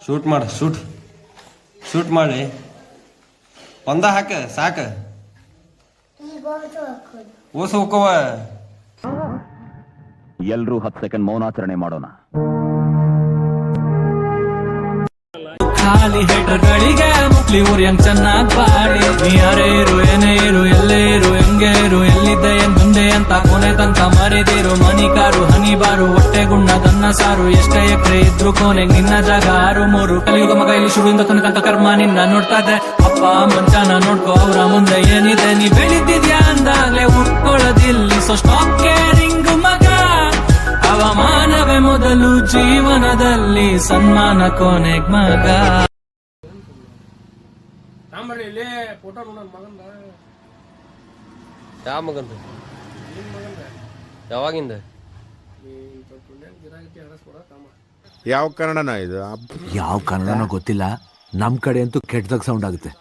Shoot ಮಾಡ shoot ಮಾಡಿ ಒಂದ ಹಾಕ ಸಾಕ ಓಸ್ ಹೋಗವ. ಎಲ್ರೂ 10 ಸೆಕೆಂಡ್ ಮೌನಾಚರಣೆ ಮಾಡೋಣ. ಖಾಲಿ ಹೇಟರ್ಗಳಿಗೆ ಮುಕ್ಲಿ ಊರ್ಯಂಗ್ ಚೆನ್ನಾಗ್ ಬಾಡಿ ನೀ ಯಾರೇ ಇರು ಏನೇ ಇರು ಎಲ್ಲೇ ಇರು ಹೆಂಗೆ ಇರು ಎಲ್ಲಿದ್ದೆ ಏನ್ ಬಂದೆ ಅಂತ ಕೊನೆ ತನಕ ಮರೆದಿರು. ಮನಿ ಕಾರು ಹನಿ ಬಾರು ಹೊಟ್ಟೆ ಗುಣ್ಣ ತನ್ನ ಸಾರು ಎಷ್ಟೇ ಎಕರೆ ಇದ್ರು ಕೊನೆಗ್ ನಿನ್ನ ಜಾಗ 6-3 ಕಲಿಯುಗ ಮಗ ಇಲ್ಲಿ ಶುರುವಿಂದ ಕೊನೆ ತನಕ ಕರ್ಮ ನಿನ್ನ ನೋಡ್ತಾ ಇದೆ. ಅಪ್ಪ ಮಂಚಾನ ನೋಡ್ಕೋ ಅವ್ರ ಮುಂದೆ ಏನಿದೆ ನೀ ಬೆಳಿತಿದ್ಯಾ ಅಂದಾಗ್ಲೇ ಉಟ್ಕೊಳ್ಳೋದಿಲ್ಲಿ. ಸೊ ಸ್ಟಾಪ್ ಕೇರಿಂಗ್ ಮಗ, ಅವಮಾನವೇ ಮೊದಲು ಜೀವನದಲ್ಲಿ ಸನ್ಮಾನ ಕೊನೆಗ್ ಮಗ. ಯಾವ ಮಗಂದ ಯಾವಾಗಿಂದ ಯಾವ ಕನ್ನಡನ ಇದು? ಯಾವ ಕನ್ನಡನೋ ಗೊತ್ತಿಲ್ಲ, ನಮ್ ಕಡೆ ಅಂತೂ ಕೆಟ್ಟದಾಗ ಸೌಂಡ್ ಆಗುತ್ತೆ.